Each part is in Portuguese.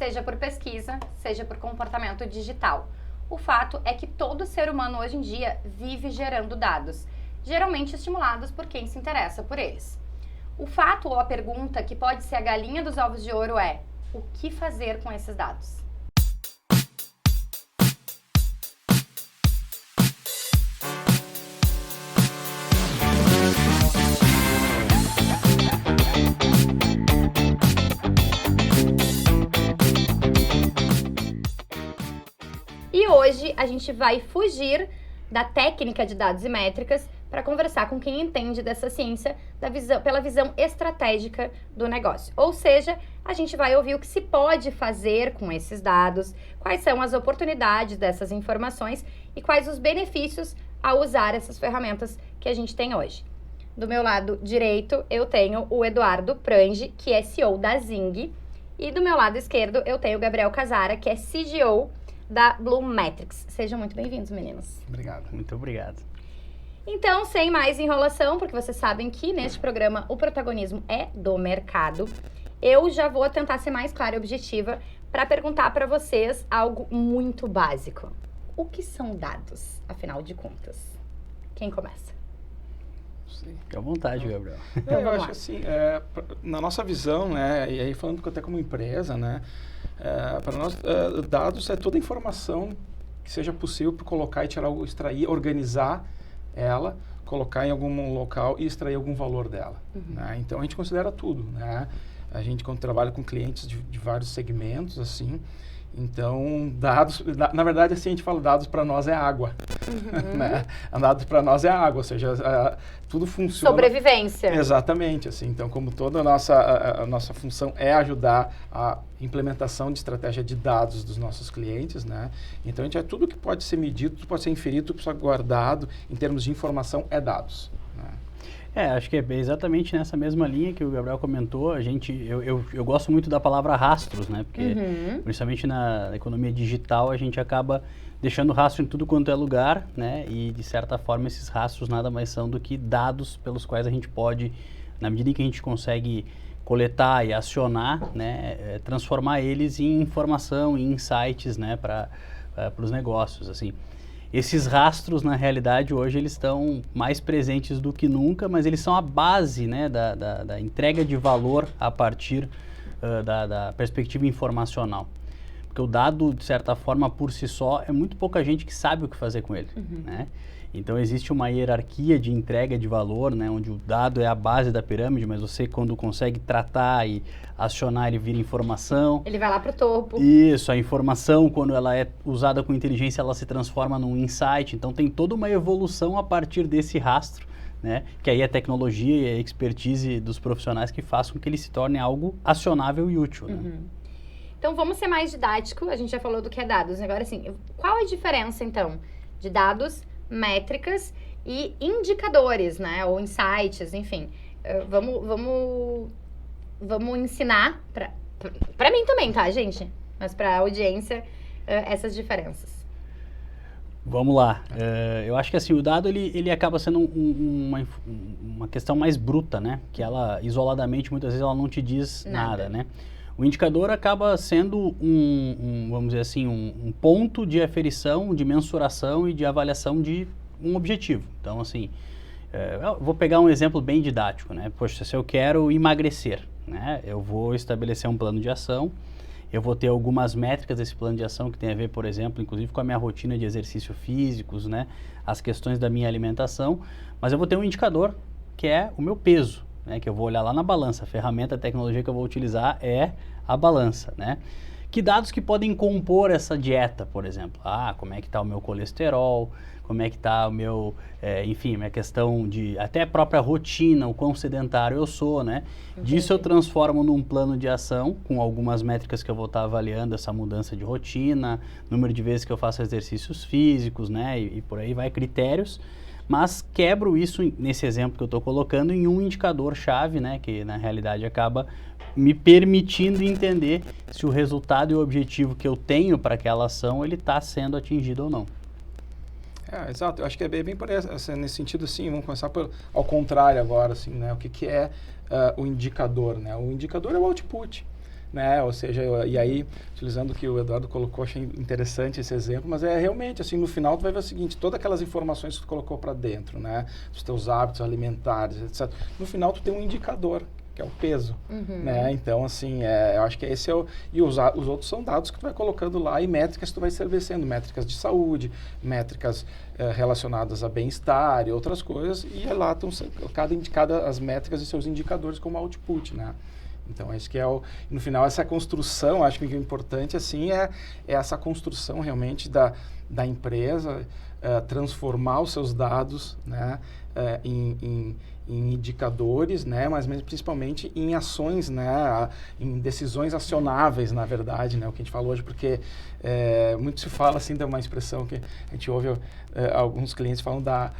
seja por pesquisa, seja por comportamento digital. O fato é que todo ser humano hoje em dia vive gerando dados, geralmente estimulados por quem se interessa por eles. O fato ou a pergunta que pode ser a galinha dos ovos de ouro é: o que fazer com esses dados? E hoje a gente vai fugir da técnica de dados e métricas para conversar com quem entende dessa ciência pela visão estratégica do negócio. Ou seja, a gente vai ouvir o que se pode fazer com esses dados, quais são as oportunidades dessas informações e quais os benefícios ao usar essas ferramentas que a gente tem hoje. Do meu lado direito, eu tenho o Eduardo Prange, que é CEO da Zing, e do meu lado esquerdo, eu tenho o Gabriel Casara, que é CGO da Blumetrics. Sejam muito bem-vindos, meninos. Obrigado. Muito obrigado. Então, sem mais enrolação, porque vocês sabem que neste programa o protagonismo é do mercado, eu já vou tentar ser mais clara e objetiva para perguntar para vocês algo muito básico. O que são dados, afinal de contas? Quem começa? Fique à vontade, Gabriel. Eu acho assim, na nossa visão, né, e aí falando até como empresa, né, para nós, dados é toda informação que seja possível para colocar e tirar, extrair, organizar ela, colocar em algum local e extrair algum valor dela. Né? Então, a gente considera tudo. Né? A gente, quando trabalha com clientes de vários segmentos, assim, então, dados, na verdade, assim, a gente fala dados para nós é água. Né? Dados para nós é água, ou seja, tudo funciona... Sobrevivência. Exatamente, assim, então, como toda a nossa função é ajudar a implementação de estratégia de dados dos nossos clientes, né? Então, a gente tudo que pode ser medido, tudo pode ser inferido, tudo pode ser guardado, em termos de informação, é dados. Né? Acho que é exatamente nessa mesma linha que o Gabriel comentou. Eu gosto muito da palavra rastros, né? Porque, principalmente na economia digital, a gente acaba deixando rastro em tudo quanto é lugar, né? E, de certa forma, esses rastros nada mais são do que dados pelos quais a gente pode, na medida em que a gente consegue coletar e acionar, né? Transformar eles em informação, em insights, né? Para os negócios, assim. Esses rastros, na realidade, hoje eles estão mais presentes do que nunca, mas eles são a base, né, da entrega de valor a partir da perspectiva informacional. Porque o dado, de certa forma, por si só, é muito pouca gente que sabe o que fazer com ele. Né? Então, existe uma hierarquia de entrega de valor, né, onde o dado é a base da pirâmide, mas você, quando consegue tratar e acionar, ele vira informação. Ele vai lá para o topo. Isso, a informação, quando ela é usada com inteligência, ela se transforma num insight. Então, tem toda uma evolução a partir desse rastro, né, que aí é a tecnologia e a expertise dos profissionais que façam com que ele se torne algo acionável e útil. Né? Então, vamos ser mais didático. A gente já falou do que é dados. Agora, assim, qual a diferença, então, de dados, métricas e indicadores, né? Ou insights, enfim. Vamos ensinar para mim também, tá, gente? Mas para a audiência, essas diferenças. Vamos lá. Eu acho que assim, o dado ele acaba sendo uma questão mais bruta, né? Que ela, isoladamente, muitas vezes ela não te diz nada, né? O indicador acaba sendo vamos dizer assim, um ponto de aferição, de mensuração e de avaliação de um objetivo. Então, assim, eu vou pegar um exemplo bem didático, né? Poxa, se eu quero emagrecer, né? Eu vou estabelecer um plano de ação, eu vou ter algumas métricas desse plano de ação que tem a ver, por exemplo, inclusive com a minha rotina de exercício físicos, né? As questões da minha alimentação, mas eu vou ter um indicador que é o meu peso. Né, que eu vou olhar lá na balança, a ferramenta, a tecnologia que eu vou utilizar é a balança, né? Que dados que podem compor essa dieta, por exemplo? Como é que está o meu colesterol, como é que está o meu, enfim, minha questão de, até a própria rotina, o quão sedentário eu sou, né? Entendi. Disso eu transformo num plano de ação, com algumas métricas que eu vou estar avaliando essa mudança de rotina, número de vezes que eu faço exercícios físicos, né? E por aí vai, critérios. Mas quebro isso, nesse exemplo que eu estou colocando, em um indicador-chave, né, que na realidade acaba me permitindo entender se o resultado e o objetivo que eu tenho para aquela ação, ele está sendo atingido ou não. Exato, eu acho que é bem por nesse sentido, assim, vamos começar ao contrário agora, assim, né, o que é o indicador, né? O indicador é o output. né? Ou seja, e aí, utilizando o que o Eduardo colocou, achei interessante esse exemplo, mas é realmente, assim, no final tu vai ver o seguinte, todas aquelas informações que tu colocou para dentro, né? Dos teus hábitos alimentares, etc. No final tu tem um indicador, que é o peso, né? Então, assim, eu acho que esse é o... E os outros são dados que tu vai colocando lá e métricas que tu vai estabelecendo, métricas de saúde, métricas relacionadas a bem-estar e outras coisas, e lá estão cada as métricas e seus indicadores como output, né? Então, acho que no final, essa construção, acho que o importante, assim, é essa construção realmente da empresa, transformar os seus dados, né, em indicadores, né, mas principalmente em ações, né, em decisões acionáveis, na verdade, né, o que a gente falou hoje, porque muito se fala, assim, de uma expressão que a gente ouve alguns clientes falam da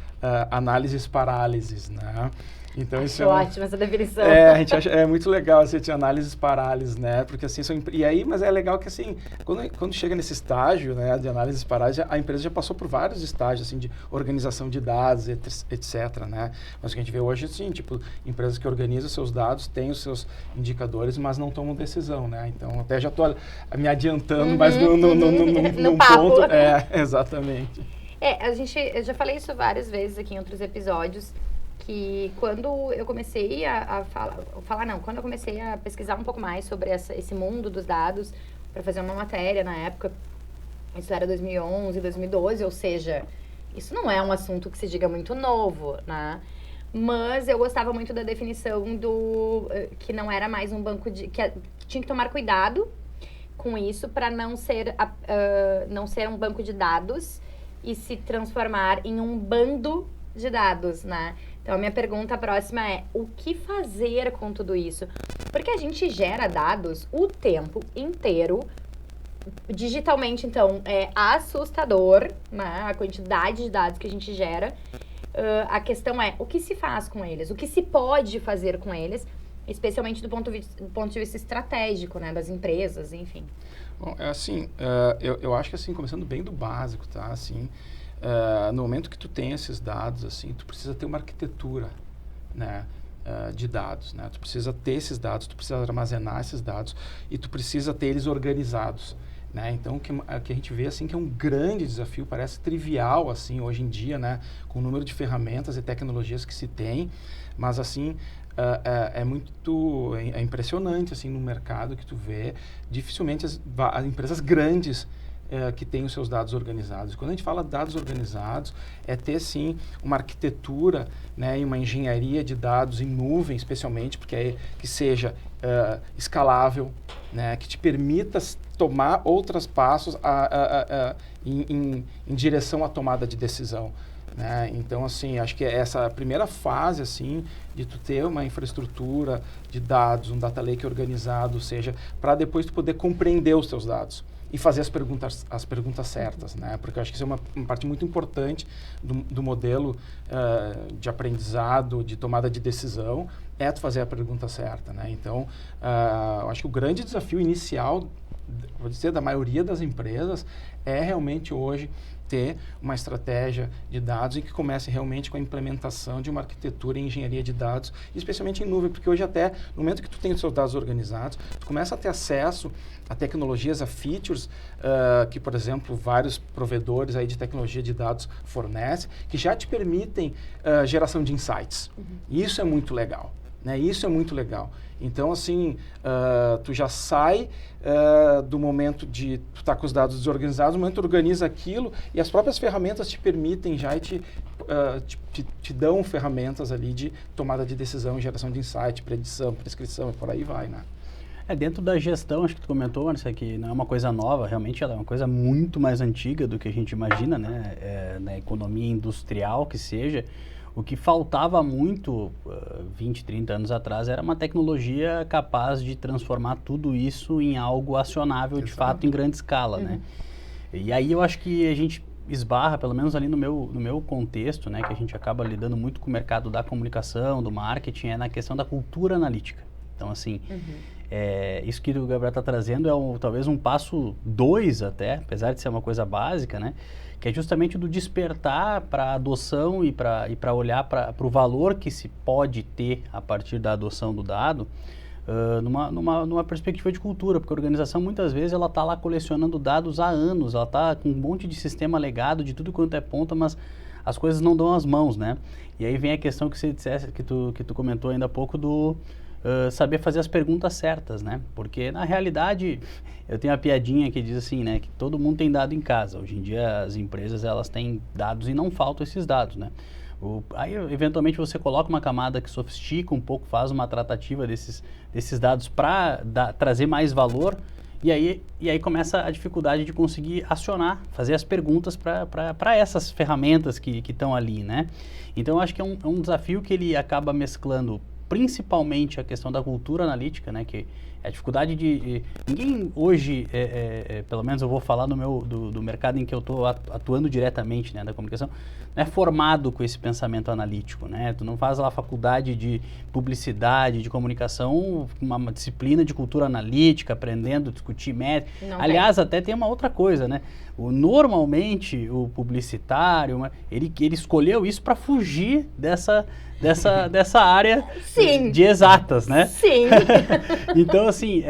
análises parálises, né. Então, isso ótima essa definição. A gente acha muito legal assim, de análises parálises, né? Porque assim, mas é legal que assim, quando chega nesse estágio, né, de análises parálises, a empresa já passou por vários estágios assim de organização de dados, etc, né? Mas o que a gente vê hoje assim, tipo, empresas que organizam seus dados, têm os seus indicadores, mas não tomam decisão, né? Então, até já estou me adiantando, mas num papo. ponto, exatamente. Eu já falei isso várias vezes aqui em outros episódios, que quando eu comecei quando eu comecei a pesquisar um pouco mais sobre esse mundo dos dados, para fazer uma matéria na época, isso era 2011, 2012, ou seja, isso não é um assunto que se diga muito novo, né? Mas eu gostava muito da definição que não era mais um banco que tinha que tomar cuidado com isso para não ser um banco de dados e se transformar em um bando de dados, né? Então, a minha pergunta próxima é, o que fazer com tudo isso? Porque a gente gera dados o tempo inteiro, digitalmente, então, é assustador, né? A quantidade de dados que a gente gera. A questão é, o que se faz com eles? O que se pode fazer com eles? Especialmente do ponto de vista estratégico, né? Das empresas, enfim. Bom, eu acho que, assim, começando bem do básico, tá? Assim... no momento que tu tem esses dados, assim, tu precisa ter uma arquitetura, né, de dados, né? Tu precisa ter esses dados, tu precisa armazenar esses dados e tu precisa ter eles organizados, né? Então, o que a gente vê, assim, que é um grande desafio, parece trivial, assim, hoje em dia, né, com o número de ferramentas e tecnologias que se tem, mas, assim, é impressionante, assim, no mercado que tu vê, dificilmente as empresas grandes que tem os seus dados organizados. Quando a gente fala de dados organizados, é ter, sim, uma arquitetura, né, e uma engenharia de dados em nuvem, especialmente, porque que seja escalável, né, que te permita tomar outros passos em direção à tomada de decisão. Né? Então, assim, acho que essa primeira fase, assim, de tu ter uma infraestrutura de dados, um data lake organizado, ou seja, para depois tu poder compreender os teus dados e fazer as perguntas certas, né? Porque eu acho que isso é uma parte muito importante do modelo de aprendizado, de tomada de decisão, é tu fazer a pergunta certa, né? Então, eu acho que o grande desafio inicial, vou dizer, da maioria das empresas é realmente hoje ter uma estratégia de dados e que comece realmente com a implementação de uma arquitetura em engenharia de dados, especialmente em nuvem, porque hoje até, no momento que tu tem os seus dados organizados, tu começa a ter acesso a tecnologias, a features que, por exemplo, vários provedores aí de tecnologia de dados fornecem, que já te permitem geração de insights. E isso é muito legal. Né? Isso é muito legal. Então, assim, tu já sai do momento de tu estar com os dados desorganizados, no momento tu organiza aquilo e as próprias ferramentas te permitem já e te dão ferramentas ali de tomada de decisão, geração de insight, predição, prescrição e por aí vai, né? Dentro da gestão, acho que tu comentou, Marcia, que não é uma coisa nova, realmente ela é uma coisa muito mais antiga do que a gente imagina, né? Na economia industrial que seja. O que faltava muito 20, 30 anos atrás era uma tecnologia capaz de transformar tudo isso em algo acionável, exato, de fato, em grande escala, né? E aí eu acho que a gente esbarra, pelo menos ali no meu contexto, né, que a gente acaba lidando muito com o mercado da comunicação, do marketing, é na questão da cultura analítica. Então, assim, isso que o Gabriel está trazendo é talvez um passo 2 até, apesar de ser uma coisa básica, né? Que é justamente do despertar para a adoção e para olhar para o valor que se pode ter a partir da adoção do dado, numa perspectiva de cultura, porque a organização muitas vezes ela está lá colecionando dados há anos, ela está com um monte de sistema legado de tudo quanto é ponta, mas as coisas não dão as mãos, né? E aí vem a questão que você dissesse, que tu comentou ainda há pouco do saber fazer as perguntas certas, né? Porque na realidade eu tenho uma piadinha que diz assim, né? Que todo mundo tem dado em casa. Hoje em dia as empresas elas têm dados e não faltam esses dados, né? Aí, eventualmente, você coloca uma camada que sofistica um pouco, faz uma tratativa desses dados para trazer mais valor, e aí começa a dificuldade de conseguir acionar, fazer as perguntas para essas ferramentas que estão ali, né? Então, eu acho que é um desafio que ele acaba mesclando principalmente a questão da cultura analítica, né? Que é a dificuldade de... ninguém hoje, pelo menos eu vou falar do mercado em que eu estou atuando diretamente, né, da comunicação, não é formado com esse pensamento analítico, né? Tu não faz lá a faculdade de publicidade, de comunicação, uma disciplina de cultura analítica, aprendendo a discutir métrica. Aliás, até tem uma outra coisa, né? Normalmente, o publicitário, ele escolheu isso para fugir dessa área de exatas, né? Sim. Então, assim,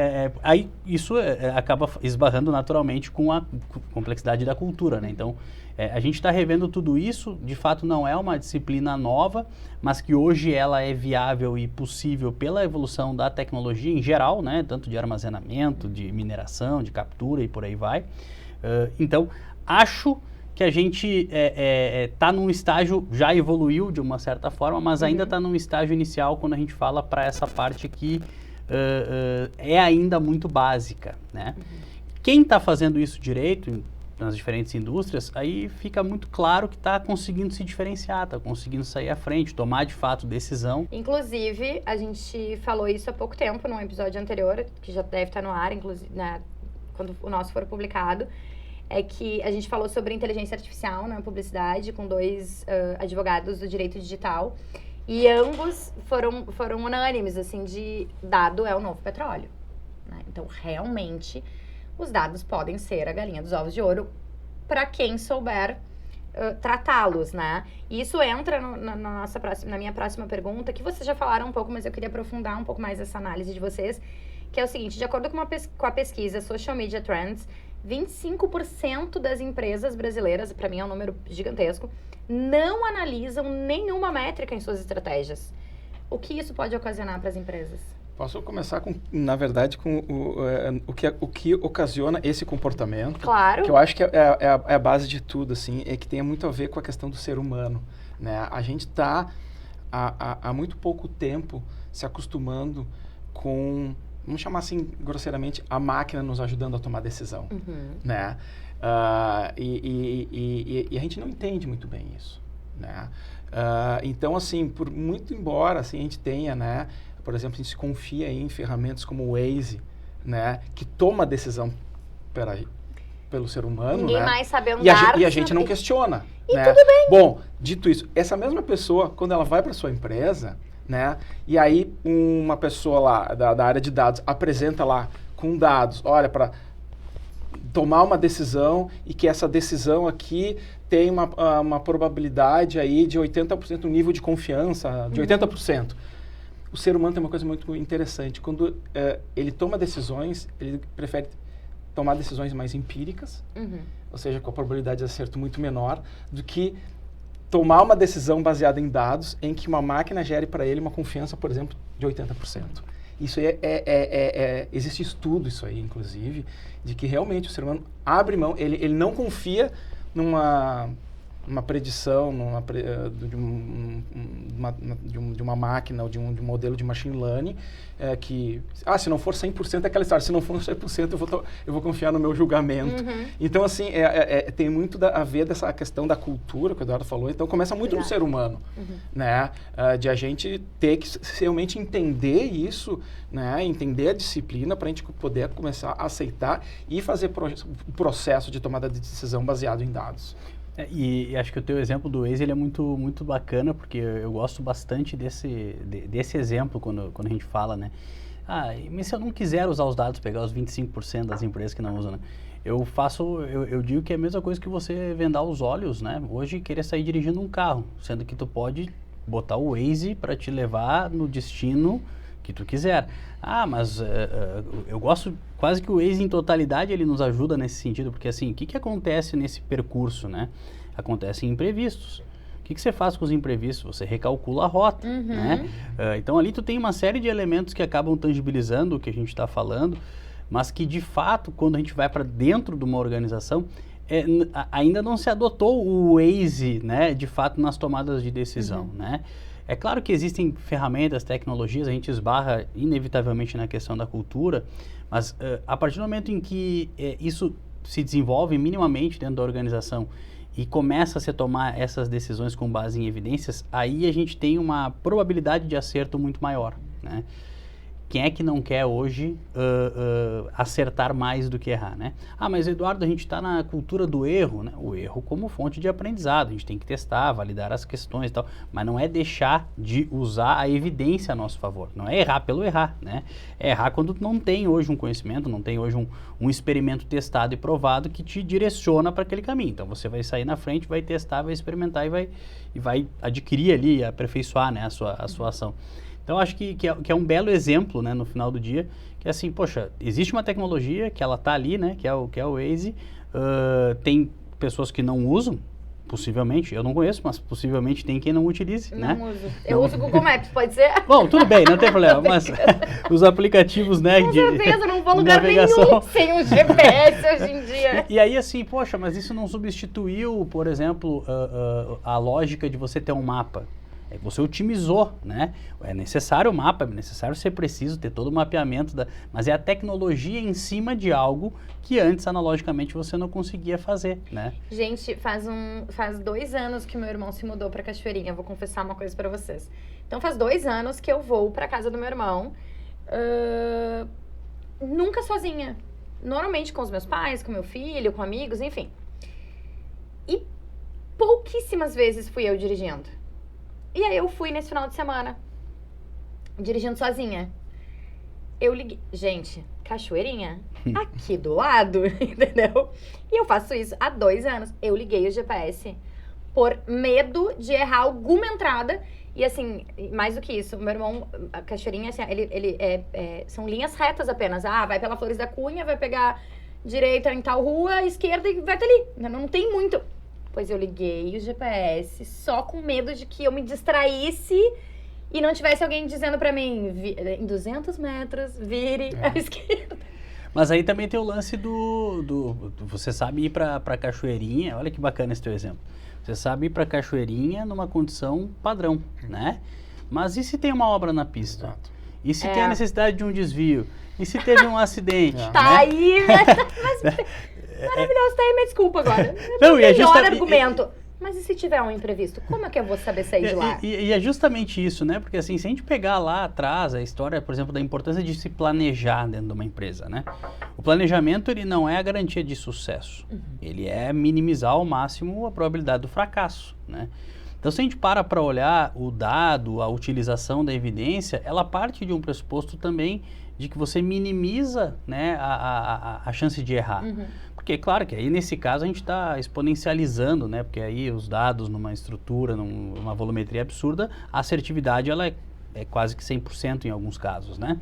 aí isso acaba esbarrando naturalmente com a complexidade da cultura, né? Então, a gente está revendo tudo isso, de fato não é uma disciplina nova, mas que hoje ela é viável e possível pela evolução da tecnologia em geral, né? Tanto de armazenamento, de mineração, de captura e por aí vai. Então, acho que a gente está num estágio, já evoluiu de uma certa forma, mas ainda está num estágio inicial quando a gente fala para essa parte que é ainda muito básica, né? Quem está fazendo isso direito nas diferentes indústrias, aí fica muito claro que está conseguindo se diferenciar, está conseguindo sair à frente, tomar de fato decisão. Inclusive, a gente falou isso há pouco tempo, num episódio anterior, que já deve estar no ar, inclusive, né, quando o nosso for publicado, é que a gente falou sobre inteligência artificial na publicidade com 2 advogados do direito digital e ambos foram unânimes, assim, de dado é o novo petróleo, né? Então, realmente, os dados podem ser a galinha dos ovos de ouro para quem souber tratá-los, né? E isso entra na minha próxima pergunta, que vocês já falaram um pouco, mas eu queria aprofundar um pouco mais essa análise de vocês, que é o seguinte: de acordo com a pesquisa Social Media Trends, 25% das empresas brasileiras, para mim é um número gigantesco, não analisam nenhuma métrica em suas estratégias. O que isso pode ocasionar para as empresas? Posso começar na verdade, com o que ocasiona esse comportamento? Claro. Que eu acho que é a base de tudo, assim, é que tem muito a ver com a questão do ser humano, né? A gente está há muito pouco tempo se acostumando com, vamos chamar assim, grosseiramente, a máquina nos ajudando a tomar decisão, né? E a gente não entende muito bem isso, né? Então, assim, por muito embora assim, a gente tenha, né, por exemplo, a gente se confia em ferramentas como o Waze, né, que toma a decisão pelo ser humano, ninguém né? mais sabe andar. E a gente não questiona, e né? tudo bem. Bom, dito isso, essa mesma pessoa, quando ela vai para sua empresa, né, e aí uma pessoa lá da área de dados apresenta lá com dados, olha, para tomar uma decisão e que essa decisão aqui tem uma probabilidade aí de 80%, um nível de confiança de 80%. O ser humano tem uma coisa muito interessante. Quando ele toma decisões, ele prefere tomar decisões mais empíricas, ou seja, com a probabilidade de acerto muito menor, do que tomar uma decisão baseada em dados em que uma máquina gere para ele uma confiança, por exemplo, de 80%. Isso existe estudo, isso aí, inclusive, de que realmente o ser humano abre mão, ele não confia numa predição de uma máquina ou de um modelo de machine learning que, se não for 100% é aquela história, se não for 100% eu vou confiar no meu julgamento. Então, assim, tem muito a ver dessa questão da cultura que o Eduardo falou, então começa muito no ser humano, né? De a gente ter que realmente entender isso, né? Entender a disciplina para a gente poder começar a aceitar e fazer o processo de tomada de decisão baseado em dados. E acho que o teu exemplo do Waze ele é muito, muito bacana, porque eu gosto bastante desse exemplo quando a gente fala, né? Mas se eu não quiser usar os dados, pegar os 25% das empresas que não usam, né? Eu digo que é a mesma coisa que você vendar os olhos, né? Hoje, querer sair dirigindo um carro, sendo que tu pode botar o Waze para te levar no destino que tu quiser. Ah, mas eu gosto quase que o Waze em totalidade ele nos ajuda nesse sentido, porque assim, o que acontece nesse percurso, né? Acontecem imprevistos. O que você faz com os imprevistos? Você recalcula a rota, né? Então ali tu tem uma série de elementos que acabam tangibilizando o que a gente está falando, mas que de fato, quando a gente vai para dentro de uma organização, ainda não se adotou o Waze, né, de fato nas tomadas de decisão, né? É claro que existem ferramentas, tecnologias, a gente esbarra inevitavelmente na questão da cultura, mas a partir do momento em que isso se desenvolve minimamente dentro da organização e começa a se tomar essas decisões com base em evidências, aí a gente tem uma probabilidade de acerto muito maior, né? Quem é que não quer hoje acertar mais do que errar, né? Ah, mas Eduardo, a gente está na cultura do erro, né? O erro como fonte de aprendizado, a gente tem que testar, validar as questões e tal, mas não é deixar de usar a evidência a nosso favor, não é errar pelo errar, né? É errar quando não tem hoje um conhecimento, não tem hoje um experimento testado e provado que te direciona para aquele caminho. Então você vai sair na frente, vai testar, vai experimentar e vai adquirir ali, aperfeiçoar, né, a sua ação. Então, acho que é um belo exemplo, né, no final do dia, que é assim, poxa, existe uma tecnologia que ela está ali, né, que é o Waze, tem pessoas que não usam, possivelmente, eu não conheço, mas possivelmente tem quem não utilize, né? Não uso. Eu uso o Google Maps, pode ser? Bom, tudo bem, não tem problema, mas os aplicativos, né, Com certeza, não vou lugar navegação nenhum sem um GPS hoje em dia. E aí, assim, poxa, mas isso não substituiu, por exemplo, a lógica de você ter um mapa. Você otimizou, né? É necessário o mapa, é necessário ser preciso, ter todo o mapeamento, mas é a tecnologia em cima de algo que antes, analogicamente, você não conseguia fazer, né? Gente, faz 2 anos que meu irmão se mudou pra Cachoeirinha, vou confessar uma coisa pra vocês. Então, faz 2 anos que eu vou pra casa do meu irmão, nunca sozinha. Normalmente com os meus pais, com meu filho, com amigos, enfim. E pouquíssimas vezes fui eu dirigindo. E aí eu fui nesse final de semana, dirigindo sozinha. Eu liguei... Gente, Cachoeirinha, aqui do lado, entendeu? E eu faço isso há 2 anos. Eu liguei o GPS por medo de errar alguma entrada. E assim, mais do que isso, o meu irmão, a Cachoeirinha, assim, são linhas retas apenas. Ah, vai pela Flores da Cunha, vai pegar direita em tal rua, esquerda e vai até ali. Não tem muito... Pois eu liguei o GPS só com medo de que eu me distraísse e não tivesse alguém dizendo pra mim, em 200 metros, vire à esquerda. Mas aí também tem o lance você sabe ir pra Cachoeirinha, olha que bacana esse teu exemplo. Você sabe ir pra Cachoeirinha numa condição padrão, né? Mas e se tem uma obra na pista? Exato. E se tem a necessidade de um desvio? E se teve um acidente? Tá, né? aí, mas maravilhoso, tá aí minha desculpa agora. Não, e é melhor argumento. Mas e se tiver um imprevisto? Como é que eu vou saber sair de lá? E é justamente isso, né? Porque assim, se a gente pegar lá atrás a história, por exemplo, da importância de se planejar dentro de uma empresa, né? O planejamento, ele não é a garantia de sucesso. Ele é minimizar ao máximo a probabilidade do fracasso, né? Então, se a gente para olhar o dado, a utilização da evidência, ela parte de um pressuposto também de que você minimiza, né, a chance de errar. Porque, claro, que aí nesse caso a gente está exponencializando, né? Porque aí os dados numa estrutura, numa volumetria absurda, a assertividade ela é quase que 100% em alguns casos, né?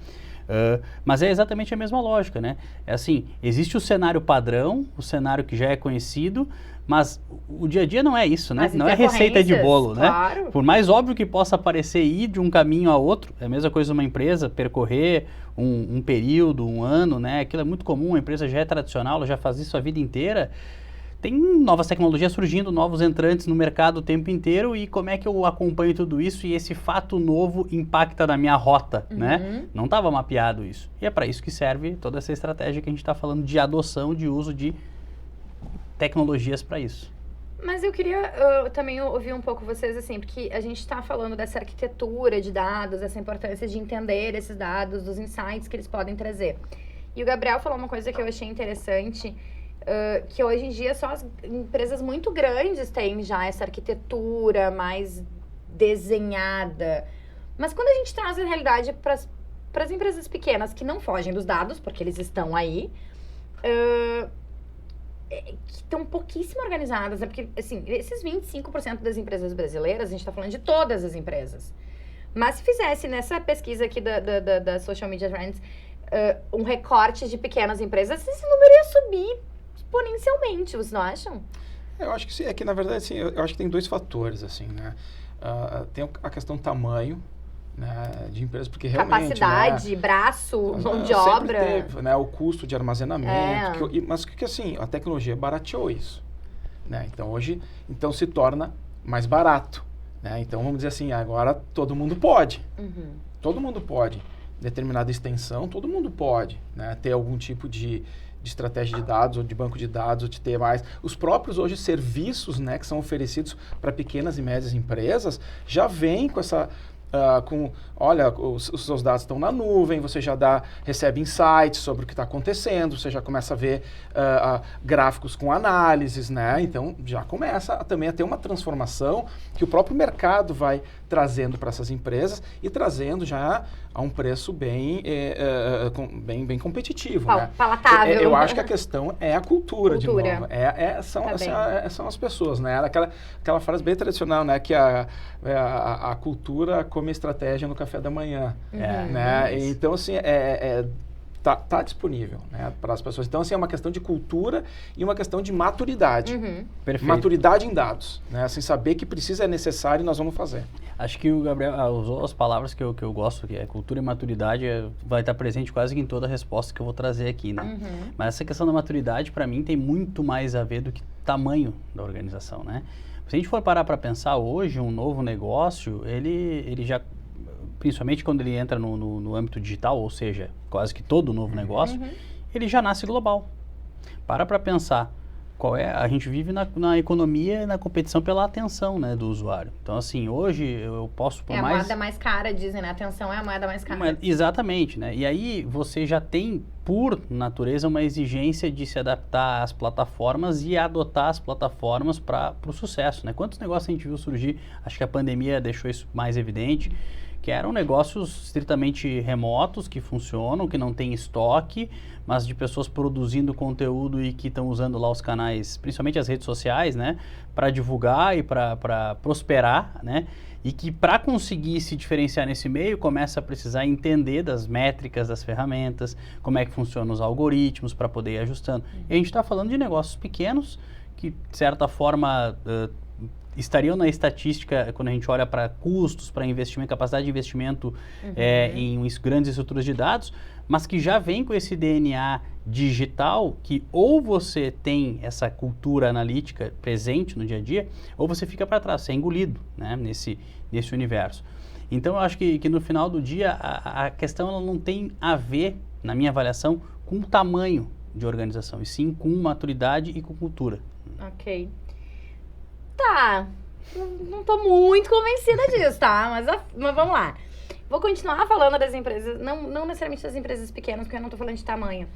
Mas é exatamente a mesma lógica, né? É assim, existe o cenário padrão, o cenário que já é conhecido, mas o dia a dia não é isso, né? Não é receita de bolo, claro. né? Por mais óbvio que possa parecer ir de um caminho a outro, é a mesma coisa uma empresa percorrer um período, um ano, né? Aquilo é muito comum, a empresa já é tradicional, ela já faz isso a vida inteira. Tem novas tecnologias surgindo, novos entrantes no mercado o tempo inteiro, e como é que eu acompanho tudo isso e esse fato novo impacta na minha rota, né? Não estava mapeado isso. E é para isso que serve toda essa estratégia que a gente está falando de adoção, de uso de tecnologias para isso. Mas eu queria também ouvir um pouco vocês, assim, porque a gente está falando dessa arquitetura de dados, essa importância de entender esses dados, dos insights que eles podem trazer. E o Gabriel falou uma coisa que eu achei interessante, que hoje em dia só as empresas muito grandes têm já essa arquitetura mais desenhada. Mas quando a gente traz a realidade para as empresas pequenas que não fogem dos dados, porque eles estão aí, que estão pouquíssimo organizadas, né? Porque, assim, esses 25% das empresas brasileiras, a gente está falando de todas as empresas. Mas se fizesse nessa pesquisa aqui da Social Media Trends um recorte de pequenas empresas, esse número ia subir exponencialmente, vocês não acham? Eu acho que sim, é que na verdade assim, eu acho que tem 2 fatores, assim, né? Tem a questão do tamanho, né, de empresas, porque realmente... Capacidade, né, braço, mão de sempre obra. teve, né, o custo de armazenamento, mas que assim, a tecnologia barateou isso, né? Então hoje, se torna mais barato, né? Então vamos dizer assim, agora todo mundo pode. Todo mundo pode. Determinada extensão, todo mundo pode, né, ter algum tipo de estratégia de dados, ou de banco de dados, ou de ter mais. Os próprios hoje serviços, né, que são oferecidos para pequenas e médias empresas, já vêm com essa... olha, os seus dados estão na nuvem, você já recebe insights sobre o que está acontecendo, você já começa a ver gráficos com análises, né? Então, já começa também a ter uma transformação que o próprio mercado vai trazendo para essas empresas e trazendo já a um preço bem competitivo, né? Palatável. Eu acho que a questão é a cultura. De novo. São as pessoas, né? Aquela frase bem tradicional, né? Que a cultura come estratégia no café da manhã, né? Então, assim, tá disponível, né, para as pessoas. Então, assim, é uma questão de cultura e uma questão de maturidade. Perfeito. Maturidade em dados, né? Assim, saber que precisa, é necessário e nós vamos fazer. Acho que o Gabriel usou as palavras que eu gosto, que é cultura e maturidade, vai estar presente quase que em toda a resposta que eu vou trazer aqui, né? Mas essa questão da maturidade, para mim, tem muito mais a ver do que tamanho da organização, né? Se a gente for parar para pensar hoje, um novo negócio, ele já, principalmente quando ele entra no âmbito digital, ou seja, quase que todo novo negócio, ele já nasce global. Para pensar, a gente vive na economia e na competição pela atenção, né, do usuário. Então, assim, hoje eu posso... a moeda mais cara, dizem, né? Atenção é a moeda mais cara. Exatamente, né? E aí você já tem, por natureza, uma exigência de se adaptar às plataformas e adotar as plataformas para o sucesso, né? Quantos negócios a gente viu surgir? Acho que a pandemia deixou isso mais evidente, que eram negócios estritamente remotos, que funcionam, que não tem estoque, mas de pessoas produzindo conteúdo e que estão usando lá os canais, principalmente as redes sociais, né, para divulgar e para prosperar, né, e que para conseguir se diferenciar nesse meio, começa a precisar entender das métricas, das ferramentas, como é que funcionam os algoritmos para poder ir ajustando. E a gente está falando de negócios pequenos, que de certa forma... estariam na estatística, quando a gente olha para custos, para investimento, capacidade de investimento em grandes estruturas de dados, mas que já vem com esse DNA digital, que ou você tem essa cultura analítica presente no dia a dia, ou você fica para trás, você é engolido, né, nesse universo. Então, eu acho que no final do dia, a questão ela não tem a ver, na minha avaliação, com o tamanho de organização, e sim com maturidade e com cultura. Ok. Tá, não tô muito convencida disso, tá? Mas vamos lá. Vou continuar falando das empresas, não necessariamente das empresas pequenas, porque eu não tô falando de tamanho.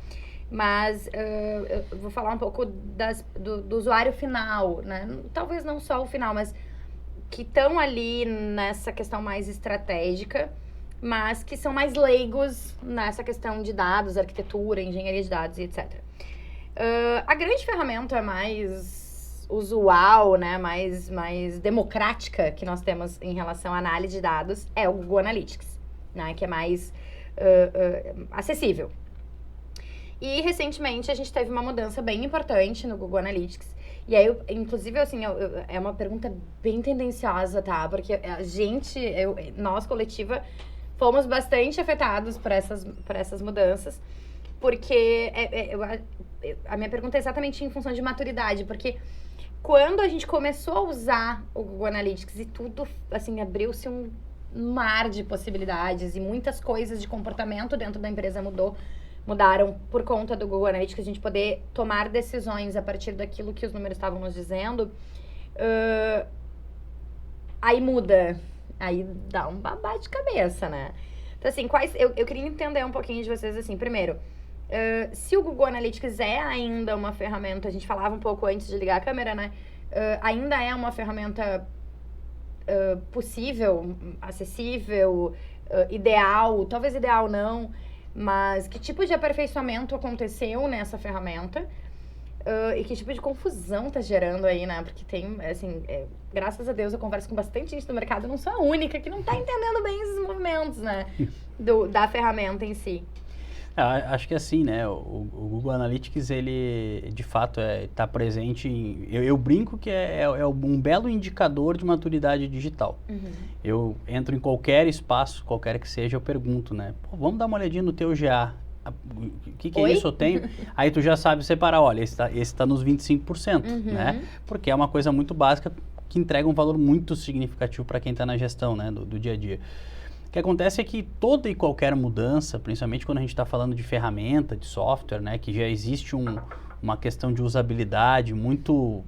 Mas eu vou falar um pouco do usuário final, né? Talvez não só o final, mas que estão ali nessa questão mais estratégica, mas que são mais leigos nessa questão de dados, arquitetura, engenharia de dados e etc. A grande ferramenta mais usual, né, mais democrática que nós temos em relação à análise de dados é o Google Analytics, né, que é mais acessível. E recentemente a gente teve uma mudança bem importante no Google Analytics. E aí, inclusive, assim, é uma pergunta bem tendenciosa, tá? Porque nós, coletiva, fomos bastante afetados por essas mudanças. Porque a minha pergunta é exatamente em função de maturidade. Porque quando a gente começou a usar o Google Analytics e tudo, assim, abriu-se um mar de possibilidades e muitas coisas de comportamento dentro da empresa mudaram por conta do Google Analytics, a gente poder tomar decisões a partir daquilo que os números estavam nos dizendo, aí muda, aí dá um babado de cabeça, né? Então, assim, eu queria entender um pouquinho de vocês, assim, primeiro, se o Google Analytics é ainda uma ferramenta, a gente falava um pouco antes de ligar a câmera, né? Ainda é uma ferramenta possível, acessível, ideal, talvez ideal não, mas que tipo de aperfeiçoamento aconteceu nessa ferramenta? E que tipo de confusão tá gerando aí, né? Porque tem, assim, graças a Deus eu converso com bastante gente do mercado, eu não sou a única que não tá entendendo bem esses movimentos, né? Da ferramenta em si. Acho que assim, né, o Google Analytics, ele de fato está presente eu brinco que é um belo indicador de maturidade digital. Eu entro em qualquer espaço, qualquer que seja, eu pergunto, né, pô, vamos dar uma olhadinha no teu GA, o que é isso eu tenho? Aí tu já sabe separar, olha, esse está nos 25%, né, porque é uma coisa muito básica que entrega um valor muito significativo para quem está na gestão, né, do dia a dia. O que acontece é que toda e qualquer mudança, principalmente quando a gente está falando de ferramenta, de software, né, que já existe uma questão de usabilidade muito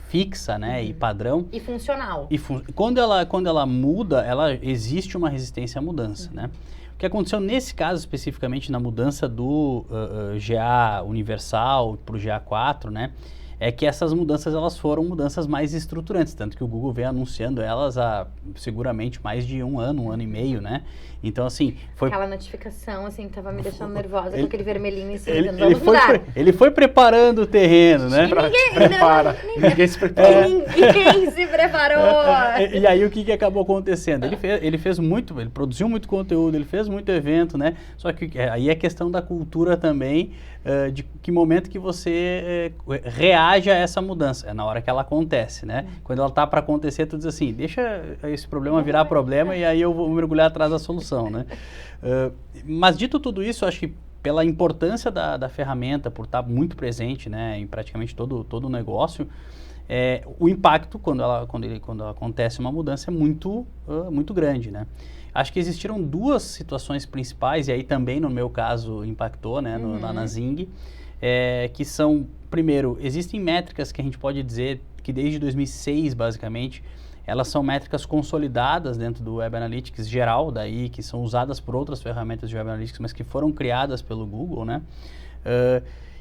fixa, né, e padrão. E funcional. Quando ela muda, existe uma resistência à mudança, né? O que aconteceu nesse caso especificamente na mudança do GA universal para o GA4, né? É que essas mudanças, elas foram mudanças mais estruturantes, tanto que o Google vem anunciando elas há seguramente mais de um ano e meio, né? Então, assim, foi... Aquela notificação, assim, tava me deixando nervosa com aquele vermelhinho em cima, ele foi preparando o terreno, né? Ninguém se prepara. Ninguém se preparou. E aí, o que acabou acontecendo? Ele produziu muito conteúdo, ele fez muito evento, né? Só que aí é questão da cultura também, de que momento que você reage a essa mudança. É na hora que ela acontece, né? Quando ela tá para acontecer, tu diz assim, deixa esse problema virar problema e aí eu vou mergulhar atrás da solução, né? Mas dito tudo isso, acho que pela importância da ferramenta, por estar muito presente, né, em praticamente todo o negócio, o impacto quando acontece uma mudança é muito grande, né? Acho que existiram duas situações principais, e aí também no meu caso impactou, né, lá na Zing, que são, primeiro, existem métricas que a gente pode dizer que desde 2006, basicamente, elas são métricas consolidadas dentro do Web Analytics geral, daí que são usadas por outras ferramentas de Web Analytics, mas que foram criadas pelo Google, né?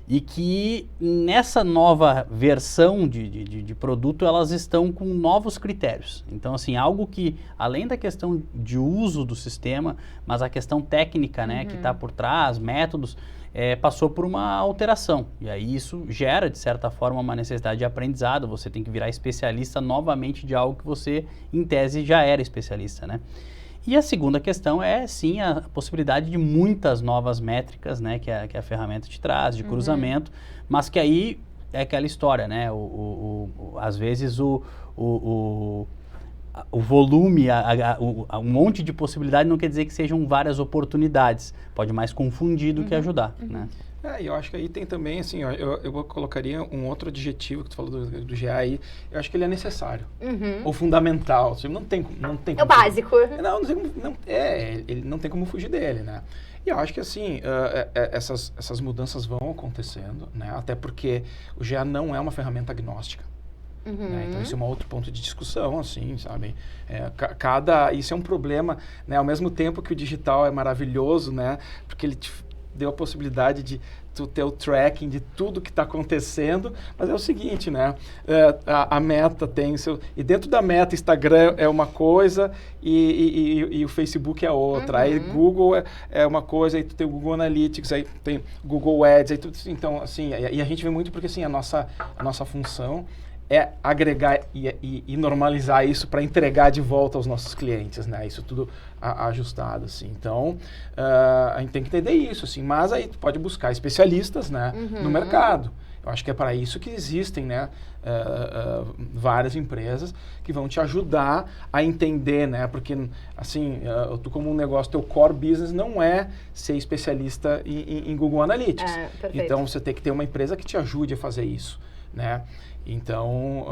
E que nessa nova versão de produto, elas estão com novos critérios. Então, assim, algo que, além da questão de uso do sistema, mas a questão técnica, né, que está por trás, métodos, passou por uma alteração. E aí isso gera, de certa forma, uma necessidade de aprendizado. Você tem que virar especialista novamente de algo que você, em tese, já era especialista, né? E a segunda questão é, sim, a possibilidade de muitas novas métricas, né, que a ferramenta te traz, de cruzamento, mas que aí é aquela história, né, às vezes o volume, um monte de possibilidade não quer dizer que sejam várias oportunidades, pode mais confundir do que ajudar, né. E eu acho que aí tem também, assim, ó, eu colocaria um outro adjetivo que tu falou do GA aí, eu acho que ele é necessário, ou fundamental, não tem é o básico. Ele não tem como fugir dele, né? E eu acho que, assim, essas mudanças vão acontecendo, né? Até porque o GA não é uma ferramenta agnóstica. Né? Então, isso é um outro ponto de discussão, assim, sabe? Isso é um problema, né? Ao mesmo tempo que o digital é maravilhoso, né? Porque ele te deu a possibilidade de tu ter o tracking de tudo que está acontecendo, mas é o seguinte, né? A Meta tem seu... E dentro da Meta, Instagram é uma coisa e o Facebook é outra. Aí Google é uma coisa, aí tu tem o Google Analytics, aí tem Google Ads, aí tudo. Então, assim, e a gente vê muito porque, assim, a nossa função é agregar e normalizar isso para entregar de volta aos nossos clientes, né? Isso tudo ajustado, assim. Então, a gente tem que entender isso, assim. Mas aí tu pode buscar especialistas, né, no mercado. Eu acho que é para isso que existem, né, várias empresas que vão te ajudar a entender, né? Porque, assim, tu como um negócio, teu core business não é ser especialista em Google Analytics. Então, você tem que ter uma empresa que te ajude a fazer isso, né? Então,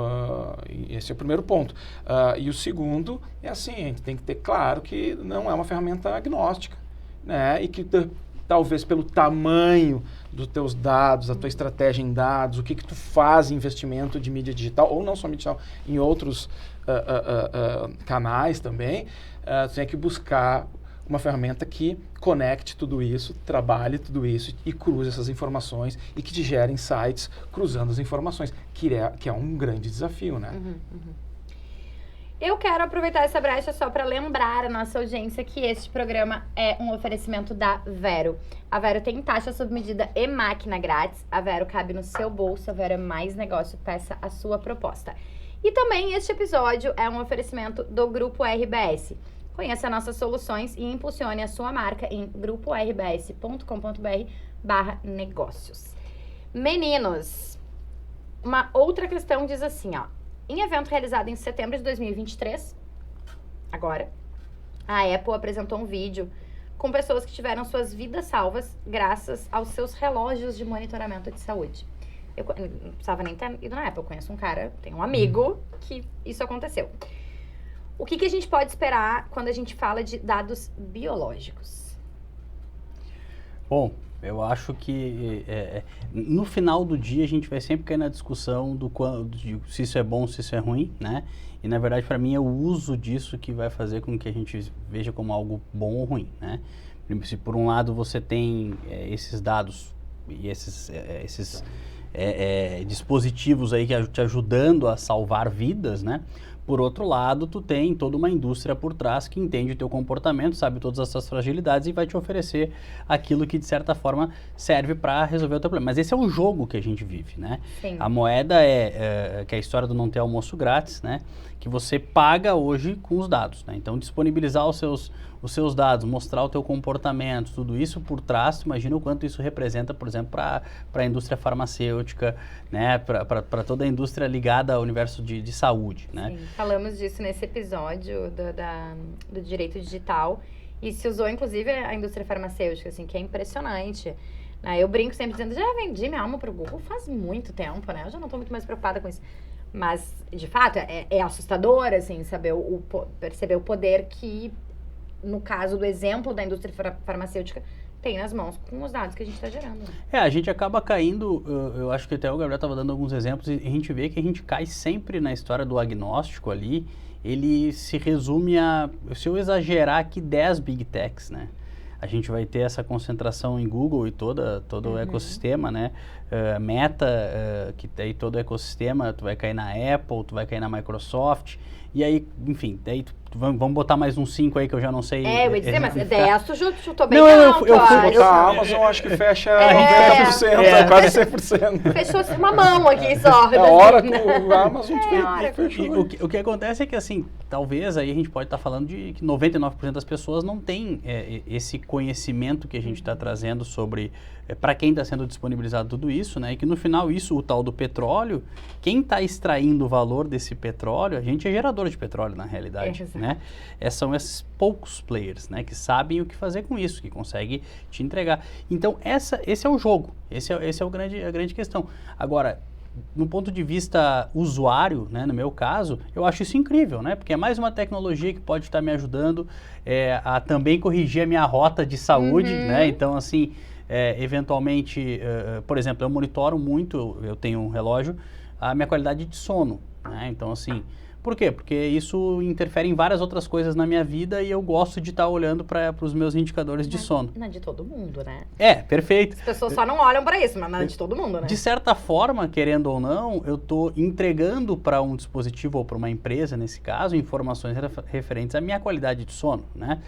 esse é o primeiro ponto. E o segundo é assim, a gente tem que ter claro que não é uma ferramenta agnóstica, né? E que talvez pelo tamanho dos teus dados, a tua estratégia em dados, o que tu faz em investimento de mídia digital, ou não só mídia digital, em outros canais também, tu tem que buscar uma ferramenta que conecte tudo isso, trabalhe tudo isso e cruze essas informações e que te gere insights cruzando as informações, que é um grande desafio, né? Eu quero aproveitar essa brecha só para lembrar a nossa audiência que este programa é um oferecimento da Vero. A Vero tem taxa sob medida e máquina grátis. A Vero cabe no seu bolso. A Vero é mais negócio. Peça a sua proposta. E também este episódio é um oferecimento do Grupo RBS. Conheça nossas soluções e impulsione a sua marca em gruporbs.com.br/negócios. Meninos, uma outra questão diz assim, ó. Em evento realizado em setembro de 2023, agora, a Apple apresentou um vídeo com pessoas que tiveram suas vidas salvas graças aos seus relógios de monitoramento de saúde. Eu não precisava nem ter ido na Apple, eu conheço um cara, tenho um amigo que isso aconteceu. O que a gente pode esperar quando a gente fala de dados biológicos? Bom, eu acho que no final do dia a gente vai sempre cair na discussão de se isso é bom, se isso é ruim, né? E na verdade para mim é o uso disso que vai fazer com que a gente veja como algo bom ou ruim, né? Se por um lado você tem esses dados e esses dispositivos aí que te ajudando a salvar vidas, né? Por outro lado, tu tem toda uma indústria por trás que entende o teu comportamento, sabe todas as suas fragilidades e vai te oferecer aquilo que, de certa forma, serve para resolver o teu problema. Mas esse é o jogo que a gente vive, né? Sim. A moeda que é a história do não ter almoço grátis, né? Que você paga hoje com os dados, né? Então, disponibilizar os seus dados, mostrar o teu comportamento, tudo isso por trás, imagina o quanto isso representa, por exemplo, para a indústria farmacêutica, né? Para toda a indústria ligada ao universo de saúde, né? Sim. Falamos disso nesse episódio do direito digital e se usou, inclusive, a indústria farmacêutica, assim, que é impressionante. Eu brinco sempre dizendo, já vendi minha alma pro Google faz muito tempo, né? Eu já não estou muito mais preocupada com isso. Mas, de fato, é assustador, assim, saber perceber o poder que, no caso do exemplo da indústria farmacêutica, tem nas mãos com os dados que a gente está gerando. A gente acaba caindo, eu acho que até o Gabriel estava dando alguns exemplos, e a gente vê que a gente cai sempre na história do agnóstico ali, ele se resume a, se eu exagerar aqui, 10 Big Techs, né? A gente vai ter essa concentração em Google e todo o ecossistema, né? Meta, que tem todo o ecossistema, tu vai cair na Apple, tu vai cair na Microsoft, e aí, enfim, daí vamos botar mais uns 5 aí que eu já não sei. Eu ia dizer, mas 10 tu chutou bem alto. Eu fui botar a Amazon, acho que fecha 90%, quase 100%. Fechou uma mão aqui só. Oracle, a Amazon fechou. O que acontece é que, assim, talvez aí a gente pode estar falando de que 99% das pessoas não tem esse conhecimento que a gente está trazendo sobre para quem está sendo disponibilizado tudo isso, né? E que no final isso, o tal do petróleo, quem está extraindo o valor desse petróleo, a gente é gerador de petróleo na realidade, né? São esses poucos players, né? Que sabem o que fazer com isso, que conseguem te entregar. Então esse é o jogo, esse é a grande questão. Agora, no ponto de vista usuário, né, no meu caso, eu acho isso incrível, né? Porque é mais uma tecnologia que pode estar me ajudando a também corrigir a minha rota de saúde, né? Então, assim, eventualmente, por exemplo, eu monitoro muito, eu tenho um relógio, a minha qualidade de sono, né? Então, assim, por quê? Porque isso interfere em várias outras coisas na minha vida e eu gosto de estar olhando para os meus indicadores de sono. Não é de todo mundo, né? Perfeito. As pessoas só não olham para isso, mas não é de todo mundo, né? De certa forma, querendo ou não, eu estou entregando para um dispositivo ou para uma empresa, nesse caso, informações referentes à minha qualidade de sono, né?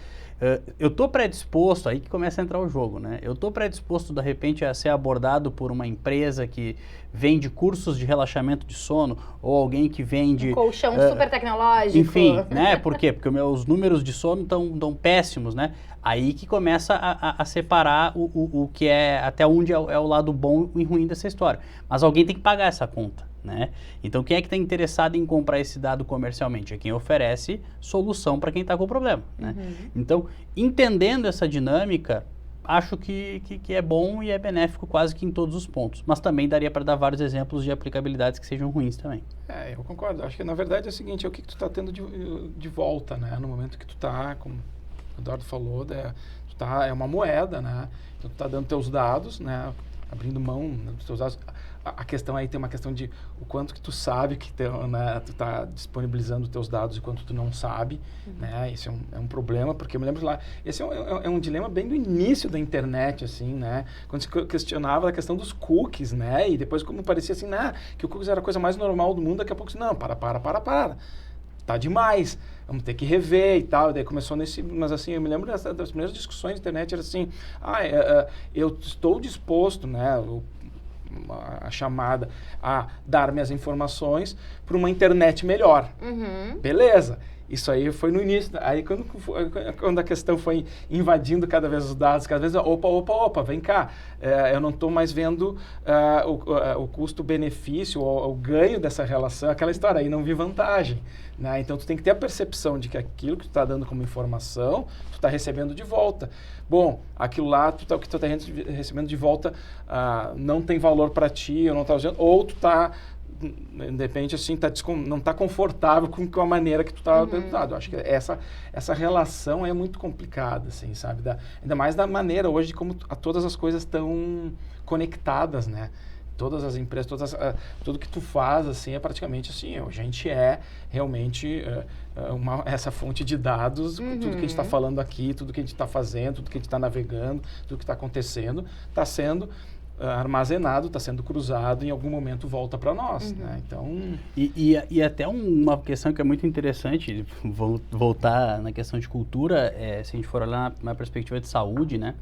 Eu estou predisposto, aí que começa a entrar o jogo, né? Eu estou predisposto, de repente, a ser abordado por uma empresa que vende cursos de relaxamento de sono ou alguém que vende... Um colchão super tecnológico. Enfim, né? Por quê? Porque meus números de sono estão péssimos, né? Aí que começa a separar o que é, até onde é o lado bom e ruim dessa história. Mas alguém tem que pagar essa conta, né? Então, quem é que está interessado em comprar esse dado comercialmente? É quem oferece solução para quem está com o problema, né? Então, entendendo essa dinâmica, acho que é bom e é benéfico quase que em todos os pontos. Mas também daria para dar vários exemplos de aplicabilidades que sejam ruins também. Eu concordo. Acho que, na verdade, é o seguinte, é o que tu está tendo de volta, né? No momento que tu está, como o Eduardo falou, é uma moeda, né? Então, tu está dando teus dados, né? Abrindo mão dos teus dados. A questão aí tem uma questão de o quanto que tu sabe que né, tu está disponibilizando os teus dados e quanto tu não sabe, né? Isso é um problema, porque eu me lembro lá, esse é um dilema bem do início da internet, assim, né? Quando se questionava a questão dos cookies, né? E depois como parecia assim, que o cookies era a coisa mais normal do mundo, daqui a pouco, não, para. tá demais, vamos ter que rever e tal. E daí começou mas assim, eu me lembro das primeiras discussões na internet, era assim, eu estou disposto, né, a chamada a dar minhas informações para uma internet melhor. Beleza. Isso aí foi no início. Aí quando a questão foi invadindo cada vez os dados, cada vez, opa, vem cá. Eu não estou mais vendo o custo-benefício, o ganho dessa relação, aquela história, aí não vi vantagem. Né? Então, tu tem que ter a percepção de que aquilo que tu está dando como informação, tu está recebendo de volta. Bom, aquilo lá, o que tu está recebendo de volta não tem valor para ti, ou não está usando, ou tu está... de repente, assim, não está confortável com a maneira que tu está dando. Eu acho que essa relação é muito complicada, assim, sabe? Ainda mais da maneira hoje de como todas as coisas estão conectadas, né? Todas as empresas, tudo que tu faz, assim, é praticamente assim, a gente é realmente essa fonte de dados, tudo que a gente está falando aqui, tudo que a gente está fazendo, tudo que a gente está navegando, tudo que está acontecendo, está sendo armazenado, está sendo cruzado, em algum momento volta para nós, né? Então... E até uma questão que é muito interessante, voltar na questão de cultura, se a gente for olhar na perspectiva de saúde, né?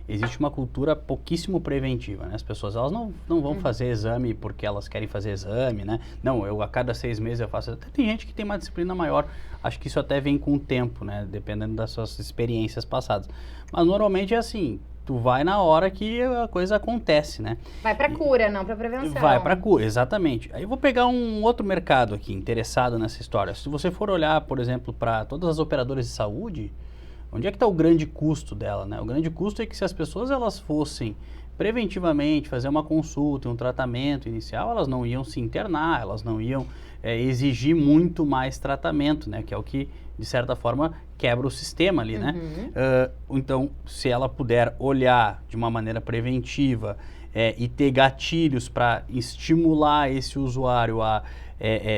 Existe uma cultura pouquíssimo preventiva, né? As pessoas, elas não vão fazer exame porque elas querem fazer exame, né? Não, eu a cada 6 meses eu faço... Até tem gente que tem uma disciplina maior, acho que isso até vem com o tempo, né? Dependendo das suas experiências passadas. Mas normalmente é assim, tu vai na hora que a coisa acontece, né? Vai pra cura, não pra prevenção. Vai pra cura, exatamente. Aí eu vou pegar um outro mercado aqui, interessado nessa história. Se você for olhar, por exemplo, para todas as operadoras de saúde, onde é que está o grande custo dela, né? O grande custo é que se as pessoas elas fossem preventivamente fazer uma consulta, um tratamento inicial, elas não iam se internar, elas não iam exigir muito mais tratamento, né? Que é o que, de certa forma, quebra o sistema ali, né? Então, se ela puder olhar de uma maneira preventiva e ter gatilhos para estimular esse usuário a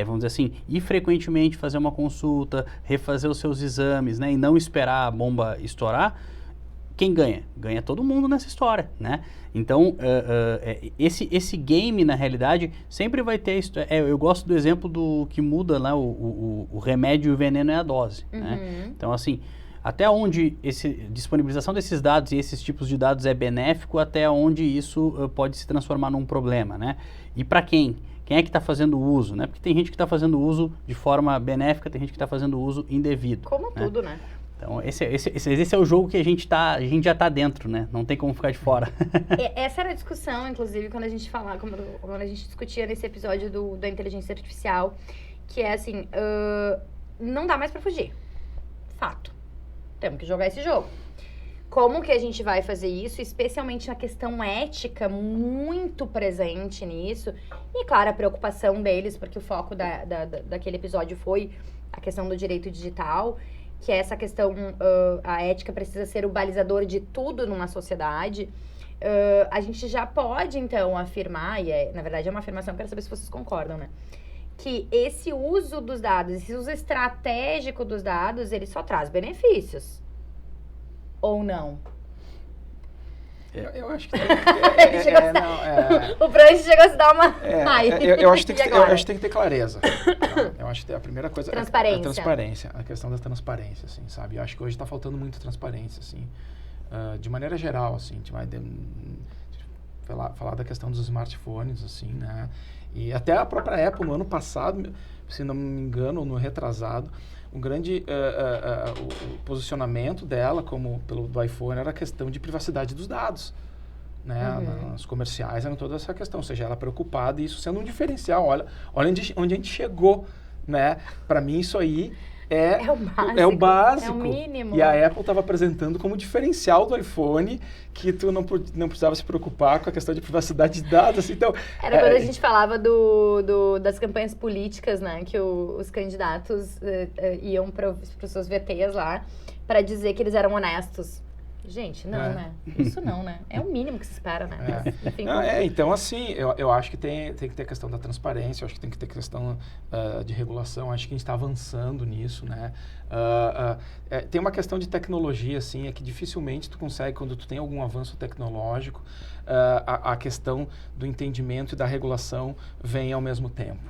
vamos dizer assim, ir frequentemente fazer uma consulta, refazer os seus exames, né, e não esperar a bomba estourar, quem ganha? Ganha todo mundo nessa história, né? Então, esse game, na realidade, sempre vai ter... eu gosto do exemplo do que muda lá, o remédio e o veneno é a dose, né? Então, assim, até onde disponibilização desses dados e esses tipos de dados é benéfico, até onde isso pode se transformar num problema, né? E para quem? Quem é que está fazendo uso, né? Porque tem gente que está fazendo uso de forma benéfica, tem gente que está fazendo uso indevido. Como né? tudo, né? Então, esse é o jogo que a gente já está dentro, né? Não tem como ficar de fora. Essa era a discussão, inclusive, quando a gente quando a gente discutia nesse episódio da inteligência artificial, que é assim, não dá mais para fugir. Fato. Temos que jogar esse jogo. Como que a gente vai fazer isso, especialmente na questão ética, muito presente nisso. E, claro, a preocupação deles, porque o foco daquele episódio foi a questão do direito digital, que é essa questão, a ética precisa ser o balizador de tudo numa sociedade. A gente já pode, então, afirmar, e na verdade é uma afirmação, quero saber se vocês concordam, né? Que esse uso dos dados, esse uso estratégico dos dados, ele só traz benefícios. Ou não? Eu acho que o Francis chegou a se dar uma... eu acho que tem que ter clareza. Eu acho que a primeira coisa... Transparência. A transparência, a questão da transparência, assim, sabe? Eu acho que hoje está faltando muita transparência, assim. De maneira geral, assim, a gente vai falar da questão dos smartphones, assim, né? E até a própria Apple, no ano passado, se não me engano, no retrasado, um grande o posicionamento dela, do iPhone, era a questão de privacidade dos dados. Né? Nos comerciais era toda essa questão, ou seja, ela preocupada, e isso sendo um diferencial. Olha onde a gente chegou. Né? Para mim, isso aí é o básico. É o mínimo. E a Apple estava apresentando como diferencial do iPhone que tu não precisava se preocupar com a questão de privacidade de dados. Assim, então, era quando a gente falava das campanhas políticas, né? Que os candidatos iam para os seus VTs lá para dizer que eles eram honestos. Gente, não, né? Isso não, né? É o mínimo que se espera, né? Mas, enfim, Não, então, assim, eu acho que tem que ter a questão da transparência, eu acho que tem que ter a questão de regulação, acho que a gente está avançando nisso, né? Tem uma questão de tecnologia, assim, é que dificilmente tu consegue, quando tu tem algum avanço tecnológico, a questão do entendimento e da regulação vem ao mesmo tempo,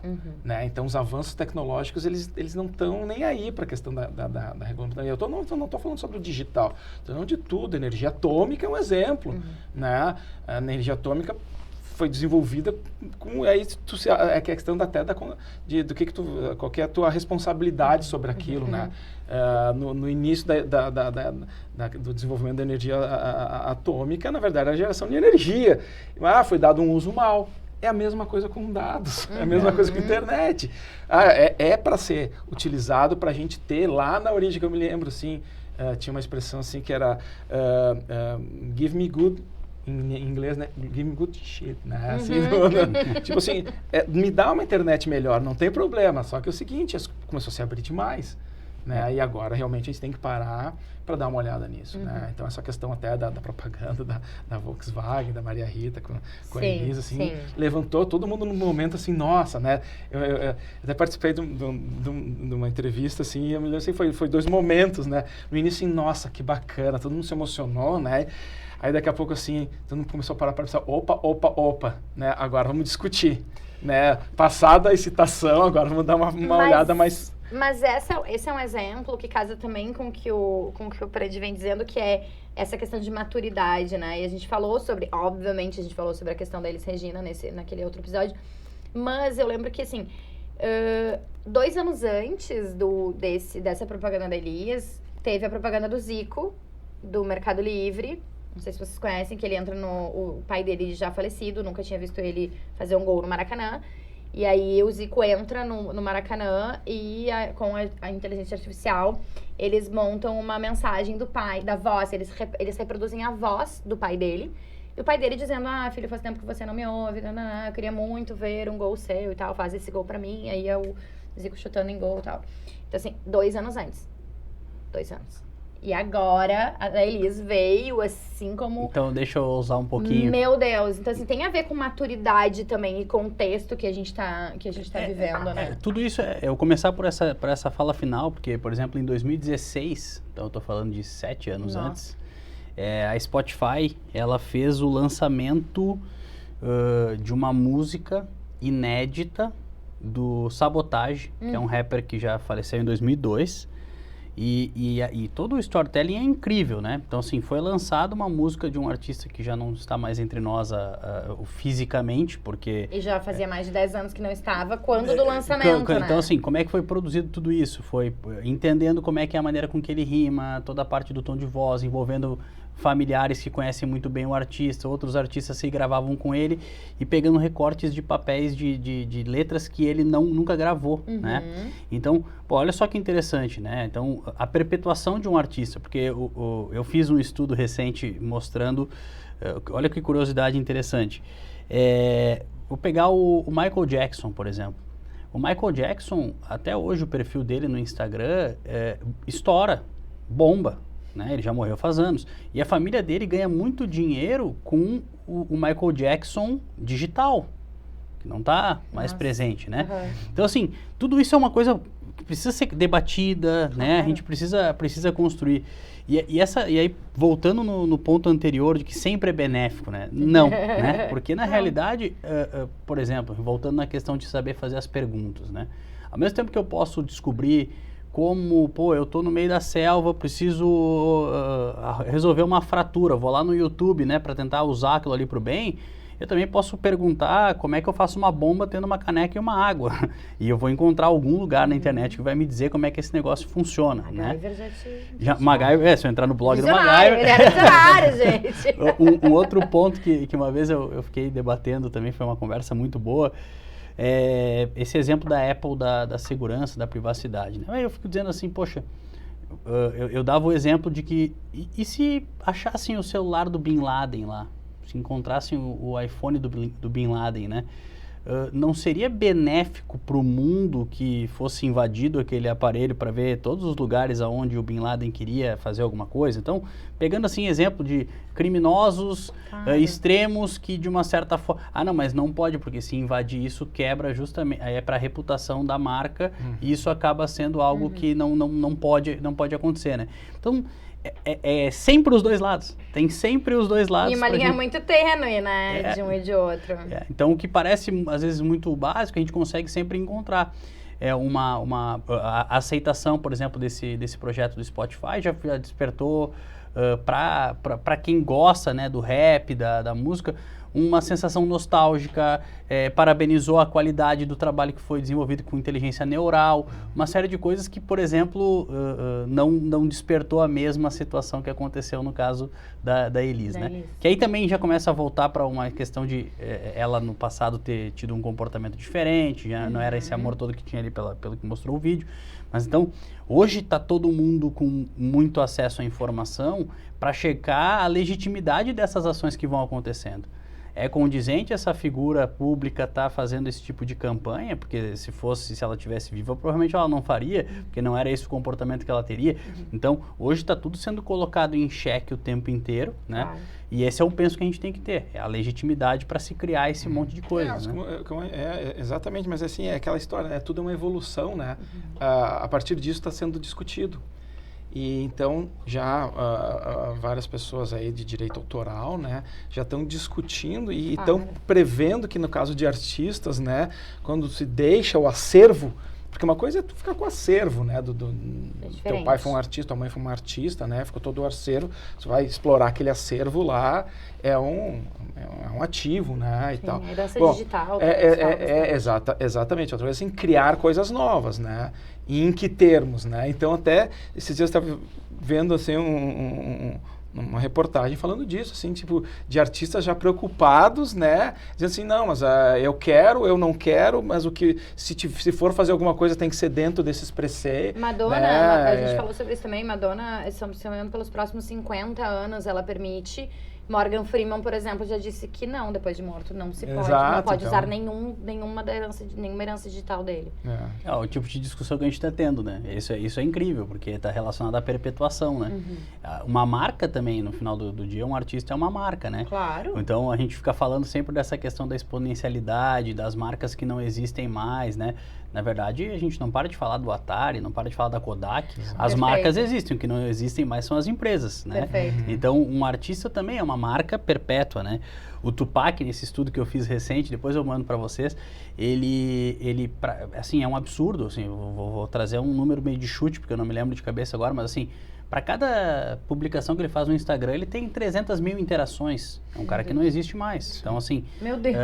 né? Então, os avanços tecnológicos, eles não estão nem aí para a questão da regulação. Eu não estou falando sobre o digital, estou falando de tudo. A energia atômica é um exemplo, né? A energia atômica foi desenvolvida com a questão qual que é a tua responsabilidade sobre aquilo, né? No início do desenvolvimento da energia atômica, na verdade, a geração de energia. Foi dado um uso mal. É a mesma coisa com dados, é a mesma coisa com internet. É para ser utilizado para a gente ter lá na origem, que eu me lembro, assim, tinha uma expressão assim que era give me good, em inglês, né? Give me good shit, né? Assim, tipo assim, me dá uma internet melhor, não tem problema. Só que é o seguinte, começou a se abrir demais, né? E agora realmente a gente tem que parar para dar uma olhada nisso, né? Então essa questão até da propaganda da Volkswagen, da Maria Rita com a Elisa, assim, levantou todo mundo num momento assim, nossa, né? Eu até participei de uma entrevista, assim, e eu me lembro assim, foi 2 momentos, né? No início, assim, nossa, que bacana, todo mundo se emocionou, né? Aí daqui a pouco, assim, todo mundo começou a parar para pensar, opa, né? Agora vamos discutir, né? Passada a excitação, agora vamos dar uma olhada mais... Mas esse é um exemplo que casa também com o que o Predi vem dizendo, que é essa questão de maturidade, né? E a gente falou sobre, obviamente, a gente falou sobre a questão da Elis Regina naquele outro episódio, mas eu lembro que, assim, 2 anos antes dessa propaganda da Elis, teve a propaganda do Zico, do Mercado Livre. Não sei se vocês conhecem, que ele entra o pai dele já falecido, nunca tinha visto ele fazer um gol no Maracanã. E aí o Zico entra no Maracanã e com a inteligência artificial, eles montam uma mensagem do pai, da voz, eles reproduzem a voz do pai dele. E o pai dele dizendo, filho, faz tempo que você não me ouve, eu queria muito ver um gol seu e tal, faz esse gol pra mim. E aí é o Zico chutando em gol e tal. Então assim, 2 anos antes. 2 anos. E agora, a Elis veio assim como... Então, deixa eu usar um pouquinho. Meu Deus. Então, assim, tem a ver com maturidade também e contexto que a gente tá vivendo, né? Tudo isso, eu começar por essa fala final, porque, por exemplo, em 2016, então eu tô falando de 7 anos antes, a Spotify, ela fez o lançamento de uma música inédita do Sabotage, que é um rapper que já faleceu em 2002. E todo o storytelling é incrível, né? Então, assim, foi lançada uma música de um artista que já não está mais entre nós fisicamente, porque... E já fazia mais de 10 anos que não estava, quando do lançamento, né? Então, assim, como é que foi produzido tudo isso? Foi entendendo como é que é a maneira com que ele rima, toda a parte do tom de voz, envolvendo familiares que conhecem muito bem o artista, outros artistas se gravavam com ele e pegando recortes de papéis de letras que ele nunca gravou, né? Então, olha só que interessante, né? Então, a perpetuação de um artista, porque eu fiz um estudo recente mostrando, olha que curiosidade interessante, vou pegar o Michael Jackson, por exemplo. O Michael Jackson, até hoje o perfil dele no Instagram estoura, bomba. Né? Ele já morreu faz anos. E a família dele ganha muito dinheiro com o Michael Jackson digital, que não está mais presente, né? Então, assim, tudo isso é uma coisa que precisa ser debatida, né? A gente precisa construir. E aí, voltando no ponto anterior de que sempre é benéfico, né? Não, né? Porque, na realidade, por exemplo, voltando na questão de saber fazer as perguntas, né? Ao mesmo tempo que eu posso descobrir como, eu tô no meio da selva, preciso resolver uma fratura, vou lá no YouTube, né, para tentar usar aquilo ali pro bem, eu também posso perguntar como é que eu faço uma bomba tendo uma caneca e uma água. E eu vou encontrar algum lugar na internet que vai me dizer como é que esse negócio funciona, MacGyver, né? MacGyver, se eu entrar no blog do MacGyver... Ele era visionário, gente! Um outro ponto que uma vez eu fiquei debatendo também, foi uma conversa muito boa, esse exemplo da Apple, da segurança, da privacidade. Né? Aí eu fico dizendo assim, poxa, eu dava o exemplo de que, e se achassem o celular do Bin Laden lá? Se encontrassem o iPhone do Bin Laden, né? não seria benéfico para o mundo que fosse invadido aquele aparelho para ver todos os lugares aonde o Bin Laden queria fazer alguma coisa? Então, pegando assim exemplo de criminosos extremos que de uma certa forma... não, mas não pode, porque se invadir isso quebra justamente... Aí é para a reputação da marca e isso acaba sendo algo que não pode acontecer, né? Então... É sempre os dois lados. Tem sempre os dois lados. E uma linha muito tênue, né? De um e de outro. Então, o que parece, às vezes, muito básico, a gente consegue sempre encontrar. A aceitação, por exemplo, desse projeto do Spotify já despertou para quem gosta, né, do rap, da música, uma sensação nostálgica, parabenizou a qualidade do trabalho que foi desenvolvido com inteligência neural, uma série de coisas que, por exemplo, não despertou a mesma situação que aconteceu no caso da Elis, né? Elis. Que aí também já começa a voltar para uma questão de ela no passado ter tido um comportamento diferente, já não era esse amor todo que tinha ali pelo que mostrou o vídeo. Mas então, hoje está todo mundo com muito acesso à informação para checar a legitimidade dessas ações que vão acontecendo. É condizente essa figura pública estar fazendo esse tipo de campanha, porque se ela tivesse viva, provavelmente ela não faria, porque não era esse o comportamento que ela teria. Então, hoje está tudo sendo colocado em xeque o tempo inteiro, né? Claro. E esse é o penso que a gente tem que ter, é a legitimidade para se criar esse monte de coisas, né? Exatamente, mas assim, é aquela história, né? Tudo é uma evolução, né? A partir disso está sendo discutido. E então já várias pessoas aí de direito autoral, né, já estão discutindo e estão prevendo que no caso de artistas, né, quando se deixa o acervo, porque uma coisa é tu ficar com o acervo, né, teu pai foi um artista, tua mãe foi uma artista, né, ficou todo o acervo, você vai explorar aquele acervo lá, é um ativo, né, e tal. É herança digital. Exatamente, outra vez assim, criar coisas novas, né. E em que termos, né? Então, até esses dias eu estava vendo, assim, uma reportagem falando disso, assim, tipo, de artistas já preocupados, né? Dizendo assim, não, mas eu quero, eu não quero, mas o que, se for fazer alguma coisa tem que ser dentro desses preceitos. Madonna, né? A gente falou sobre isso também, Madonna, estamos chamando pelos próximos 50 anos, ela permite... Morgan Freeman, por exemplo, já disse que não, depois de morto, não se pode. Não pode usar nenhuma herança digital dele. É o tipo de discussão que a gente está tendo, né? Isso é incrível, porque está relacionado à perpetuação, né? Uma marca também, no final do dia, um artista é uma marca, né? Claro. Então, a gente fica falando sempre dessa questão da exponencialidade, das marcas que não existem mais, né? Na verdade, a gente não para de falar do Atari, não para de falar da Kodak. As marcas existem, o que não existem mais são as empresas, né? Perfeito. Então, um artista também é uma marca perpétua, né? O Tupac, nesse estudo que eu fiz recente, depois eu mando para vocês, assim, é um absurdo, assim, vou trazer um número meio de chute, porque eu não me lembro de cabeça agora, mas assim, para cada publicação que ele faz no Instagram, ele tem 300 mil interações. É um cara que não existe mais. Então, assim... Meu Deus!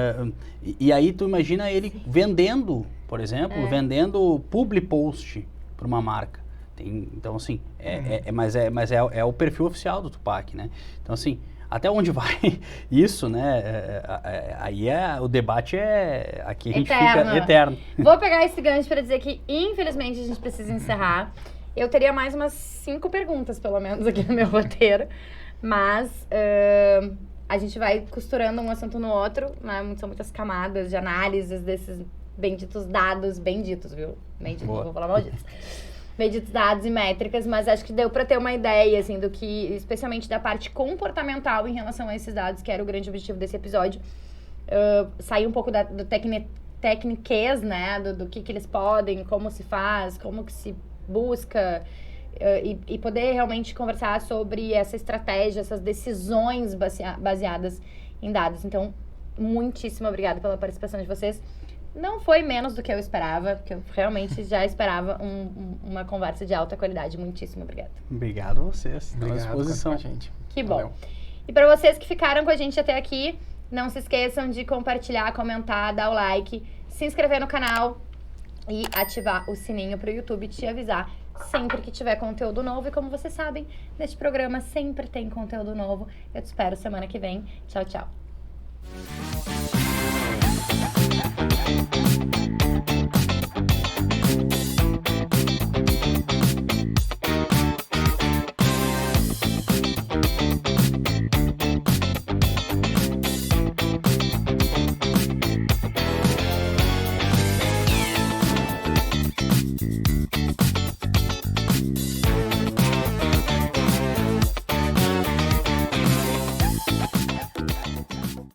E aí, tu imagina ele vendendo, por exemplo, vendendo public post para uma marca. Então, assim, mas é o perfil oficial do Tupac, né? Então, assim, até onde vai isso, né? Aí o debate aqui a gente fica eterno. Vou pegar esse gancho para dizer que, infelizmente, a gente precisa encerrar. Eu teria mais umas 5 perguntas, pelo menos, aqui no meu roteiro. Mas a gente vai costurando um assunto no outro, né? São muitas camadas de análises desses benditos dados. Benditos, viu? Benditos, não vou falar malditos. Benditos dados e métricas, mas acho que deu para ter uma ideia, assim, do que, especialmente da parte comportamental em relação a esses dados, que era o grande objetivo desse episódio. Sair um pouco do tecniquez, né? Do que eles podem, como se faz, como que se busca e poder realmente conversar sobre essa estratégia, essas decisões baseadas em dados. Então, muitíssimo obrigada pela participação de vocês. Não foi menos do que eu esperava, porque eu realmente já esperava uma conversa de alta qualidade. Muitíssimo obrigada. Obrigado a vocês. Obrigado à disposição. gente. Que bom. Valeu. E para vocês que ficaram com a gente até aqui, não se esqueçam de compartilhar, comentar, dar o like, se inscrever no canal e ativar o sininho para o YouTube te avisar sempre que tiver conteúdo novo. E como vocês sabem, neste programa sempre tem conteúdo novo. Eu te espero semana que vem. Tchau, tchau.